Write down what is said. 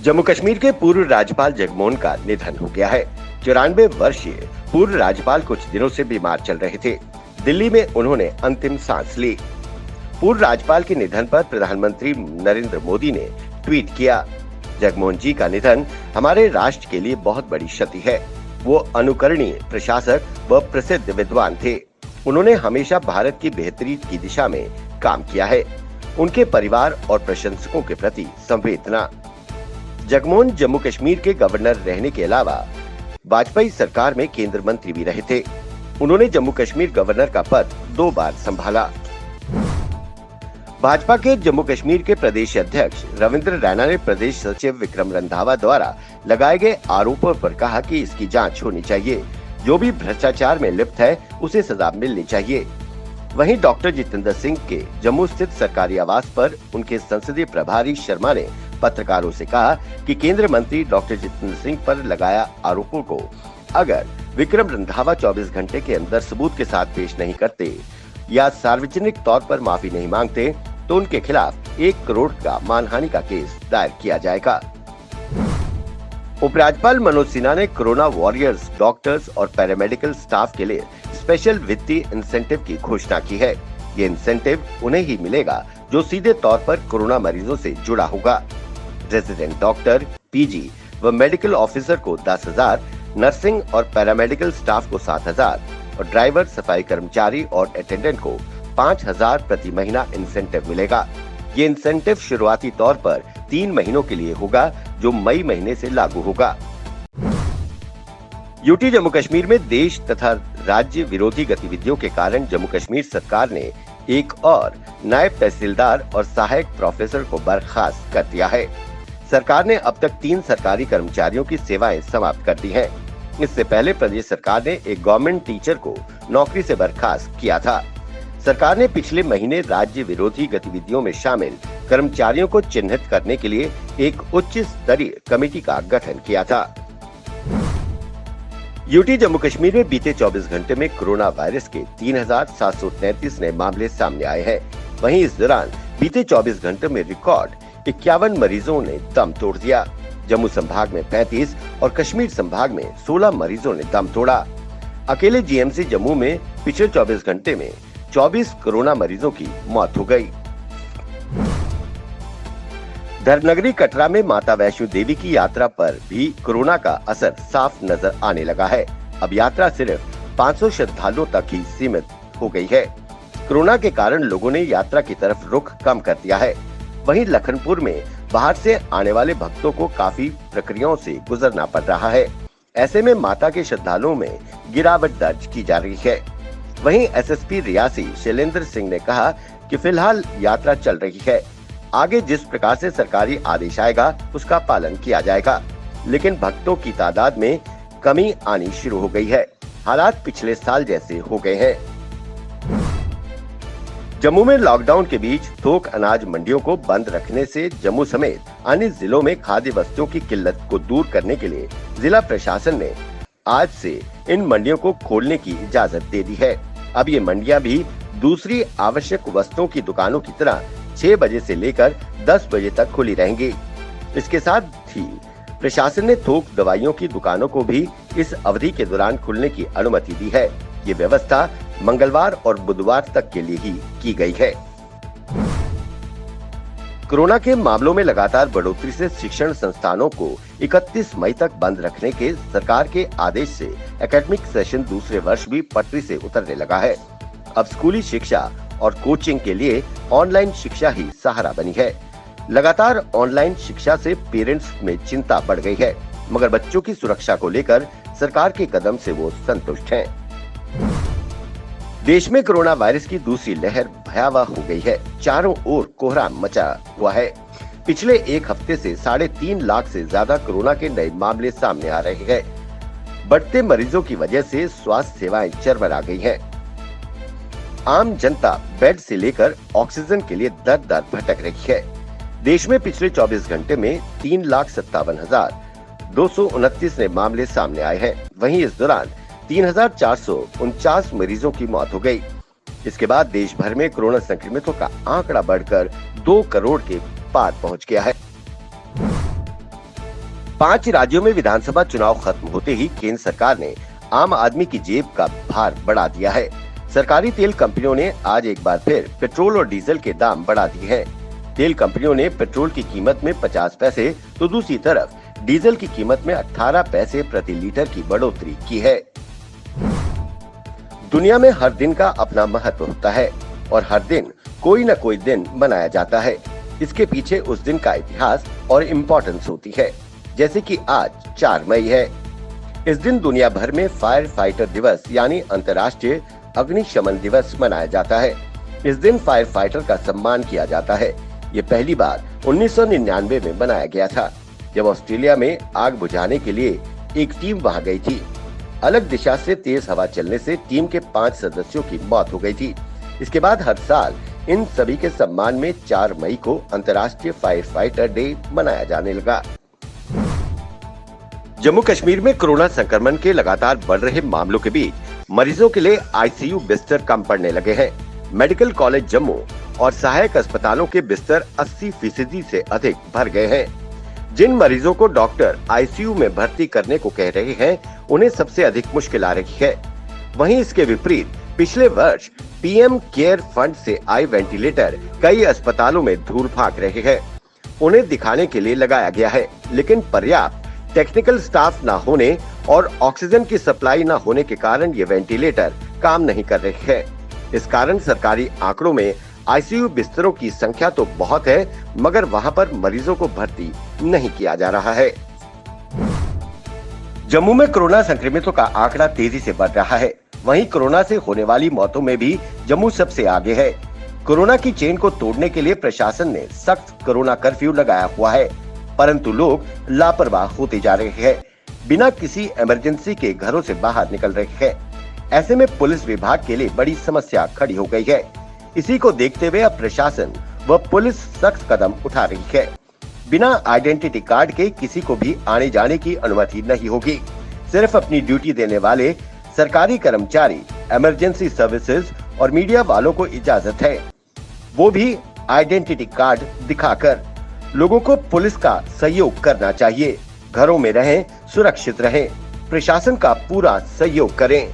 जम्मू कश्मीर के पूर्व राज्यपाल जगमोहन का निधन हो गया है। 94 वर्षीय पूर्व राज्यपाल कुछ दिनों से बीमार चल रहे थे। दिल्ली में उन्होंने अंतिम सांस ली। पूर्व राज्यपाल के निधन पर प्रधानमंत्री नरेंद्र मोदी ने ट्वीट किया, जगमोहन जी का निधन हमारे राष्ट्र के लिए बहुत बड़ी क्षति है। वो अनुकरणीय प्रशासक व प्रसिद्ध विद्वान थे। उन्होंने हमेशा भारत की बेहतरी की दिशा में काम किया है। उनके परिवार और प्रशंसकों के प्रति संवेदना। जगमोहन जम्मू कश्मीर के गवर्नर रहने के अलावा वाजपेयी सरकार में केंद्रीय मंत्री भी रहे थे। उन्होंने जम्मू कश्मीर गवर्नर का पद 2 बार संभाला। भाजपा के जम्मू कश्मीर के प्रदेश अध्यक्ष रविंद्र रैना ने प्रदेश सचिव विक्रम रंधावा द्वारा लगाए गए आरोपों पर कहा कि इसकी जांच होनी चाहिए। जो भी भ्रष्टाचार में लिप्त है उसे सजा मिलनी चाहिए। वहीं डॉक्टर जितेंद्र सिंह के जम्मू स्थित सरकारी आवास पर उनके संसदीय प्रभारी शर्मा ने पत्रकारों से कहा कि केंद्रीय मंत्री डॉक्टर जितेंद्र सिंह पर लगाया आरोपों को अगर विक्रम रंधावा 24 घंटे के अंदर सबूत के साथ पेश नहीं करते या सार्वजनिक तौर पर माफी नहीं मांगते तो उनके खिलाफ 1 करोड़ का मानहानि का केस दायर किया जाएगा। उपराज्यपाल मनोज सिन्हा ने कोरोना वॉरियर्स, डॉक्टर्स और पैरामेडिकल स्टाफ के लिए स्पेशल वित्तीय इंसेंटिव की घोषणा की है। ये इंसेंटिव उन्हें ही मिलेगा जो सीधे तौर पर कोरोना मरीजों से जुड़ा होगा। रेजिडेंट डॉक्टर, पीजी व मेडिकल ऑफिसर को 10,000, नर्सिंग और पैरामेडिकल स्टाफ को 7,000 और ड्राइवर, सफाई कर्मचारी और अटेंडेंट को 5,000 प्रति महीना इंसेंटिव मिलेगा। ये इंसेंटिव शुरुआती तौर पर 3 महीनों के लिए होगा जो मई महीने से लागू होगा। यूटी जम्मू कश्मीर में देश तथा राज्य विरोधी गतिविधियों के कारण जम्मू कश्मीर सरकार ने एक और नायब तहसीलदार और सहायक प्रोफेसर को बर्खास्त कर दिया है। सरकार ने अब तक 3 सरकारी कर्मचारियों की सेवाएं समाप्त कर दी हैं। इससे पहले प्रदेश सरकार ने एक गवर्नमेंट टीचर को नौकरी से बर्खास्त किया था। सरकार ने पिछले महीने राज्य विरोधी गतिविधियों में शामिल कर्मचारियों को चिन्हित करने के लिए एक उच्च स्तरीय कमेटी का गठन किया था। यूटी जम्मू कश्मीर में बीते 24 घंटे में कोरोना वायरस के 3,733 नए मामले सामने आए हैं। वहीं इस दौरान बीते 24 घंटे में रिकॉर्ड 51 मरीजों ने दम तोड़ दिया। जम्मू संभाग में 35 और कश्मीर संभाग में 16 मरीजों ने दम तोड़ा। अकेले जीएमसी जम्मू में पिछले 24 घंटे में 24 कोरोना मरीजों की मौत हो गई। धर्मनगरी कटरा में माता वैष्णो देवी की यात्रा पर भी कोरोना का असर साफ नजर आने लगा है। अब यात्रा सिर्फ 500 श्रद्धालुओं तक ही सीमित हो गई है। कोरोना के कारण लोगों ने यात्रा की तरफ रुख कम कर दिया है। वहीं लखनपुर में बाहर से आने वाले भक्तों को काफी प्रक्रियाओं से गुजरना पड़ रहा है। ऐसे में माता के श्रद्धालुओं में गिरावट दर्ज की जा रही है। वहीं एसएसपी रियासी शैलेंद्र सिंह ने कहा कि फिलहाल यात्रा चल रही है। आगे जिस प्रकार से सरकारी आदेश आएगा उसका पालन किया जाएगा, लेकिन भक्तों की तादाद में कमी आनी शुरू हो गई है। हालात पिछले साल जैसे हो गए हैं। जम्मू में लॉकडाउन के बीच थोक अनाज मंडियों को बंद रखने से जम्मू समेत अन्य जिलों में खाद्य वस्तुओं की किल्लत को दूर करने के लिए जिला प्रशासन ने आज से इन मंडियों को खोलने की इजाजत दे दी है। अब ये मंडियां भी दूसरी आवश्यक वस्तुओं की दुकानों की तरह 6 बजे से लेकर 10 बजे तक खुली रहेंगी। इसके साथ ही प्रशासन ने थोक दवाइयों की दुकानों को भी इस अवधि के दौरान खुलने की अनुमति दी है। ये व्यवस्था मंगलवार और बुधवार तक के लिए ही की गई है। कोरोना के मामलों में लगातार बढ़ोतरी से शिक्षण संस्थानों को 31 मई तक बंद रखने के सरकार के आदेश से एकेडमिक सेशन दूसरे वर्ष भी पटरी से उतरने लगा है। अब स्कूली शिक्षा और कोचिंग के लिए ऑनलाइन शिक्षा ही सहारा बनी है। लगातार ऑनलाइन शिक्षा से पेरेंट्स में चिंता बढ़ गई है, मगर बच्चों की सुरक्षा को लेकर सरकार के कदम से वो संतुष्ट हैं। देश में कोरोना वायरस की दूसरी लहर भयावह हो गई है। चारों ओर कोहराम मचा हुआ है। पिछले एक हफ्ते से 3.5 लाख से ज्यादा कोरोना के नए मामले सामने आ रहे हैं। बढ़ते मरीजों की वजह से स्वास्थ्य सेवाएं चरमरा गई हैं। आम जनता बेड से लेकर ऑक्सीजन के लिए दर दर भटक रही है। देश में पिछले 24 घंटे में 3,57,229 नए मामले सामने आए हैं। वहीं इस दौरान 3,449 मरीजों की मौत हो गई। इसके बाद देश भर में कोरोना संक्रमितों का आंकड़ा बढ़कर 2 करोड़ के पार पहुंच गया है। 5 राज्यों में विधानसभा चुनाव खत्म होते ही केंद्र सरकार ने आम आदमी की जेब का भार बढ़ा दिया है। सरकारी तेल कंपनियों ने आज एक बार फिर पेट्रोल और डीजल के दाम बढ़ा दिए हैं। तेल कंपनियों ने पेट्रोल की कीमत में 50 पैसे तो दूसरी तरफ डीजल की कीमत में 18 पैसे प्रति लीटर की बढ़ोतरी की है। दुनिया में हर दिन का अपना महत्व होता है और हर दिन कोई न कोई दिन मनाया जाता है। इसके पीछे उस दिन का इतिहास और इम्पोर्टेंस होती है। जैसे कि आज 4 मई है। इस दिन दुनिया भर में फायर फाइटर दिवस यानी अंतर्राष्ट्रीय अग्निशमन दिवस मनाया जाता है। इस दिन फायर फाइटर का सम्मान किया जाता है। ये पहली बार 1999 में बनाया गया था, जब ऑस्ट्रेलिया में आग बुझाने के लिए एक टीम वहां गई थी। अलग दिशा से तेज हवा चलने से टीम के 5 सदस्यों की मौत हो गई थी। इसके बाद हर साल इन सभी के सम्मान में 4 मई को अंतर्राष्ट्रीय फायर फाइटर डे मनाया जाने लगा। जम्मू कश्मीर में कोरोना संक्रमण के लगातार बढ़ रहे मामलों के बीच मरीजों के लिए आईसीयू बिस्तर कम पड़ने लगे हैं। मेडिकल कॉलेज जम्मू और सहायक अस्पतालों के बिस्तर 80% से अधिक भर गए हैं। जिन मरीजों को डॉक्टर आईसीयू में भर्ती करने को कह रहे हैं, उन्हें सबसे अधिक मुश्किल आ रही है। वहीं इसके विपरीत पिछले वर्ष पीएम केयर फंड से आए वेंटिलेटर कई अस्पतालों में धूल फांक रहे हैं। उन्हें दिखाने के लिए लगाया गया है, लेकिन पर्याप्त टेक्निकल स्टाफ न होने और ऑक्सीजन की सप्लाई न होने के कारण ये वेंटिलेटर काम नहीं कर रहे हैं। इस कारण सरकारी आंकड़ों में आईसीयू बिस्तरों की संख्या तो बहुत है, मगर वहां पर मरीजों को भर्ती नहीं किया जा रहा है। जम्मू में कोरोना संक्रमितों का आंकड़ा तेजी से बढ़ रहा है। वहीं कोरोना से होने वाली मौतों में भी जम्मू सबसे आगे है। कोरोना की चेन को तोड़ने के लिए प्रशासन ने सख्त कोरोना कर्फ्यू लगाया हुआ है, परंतु लोग लापरवाह होते जा रहे हैं, बिना किसी इमरजेंसी के घरों से बाहर निकल रहे हैं। ऐसे में पुलिस विभाग के लिए बड़ी समस्या खड़ी हो गई है। इसी को देखते हुए अब प्रशासन व पुलिस सख्त कदम उठा रही है। बिना आइडेंटिटी कार्ड के किसी को भी आने जाने की अनुमति नहीं होगी। सिर्फ अपनी ड्यूटी देने वाले सरकारी कर्मचारी, इमरजेंसी सर्विसेज और मीडिया वालों को इजाजत है, वो भी आइडेंटिटी कार्ड दिखाकर। लोगों को पुलिस का सहयोग करना चाहिए। घरों में रहें, सुरक्षित रहें, प्रशासन का पूरा सहयोग करें।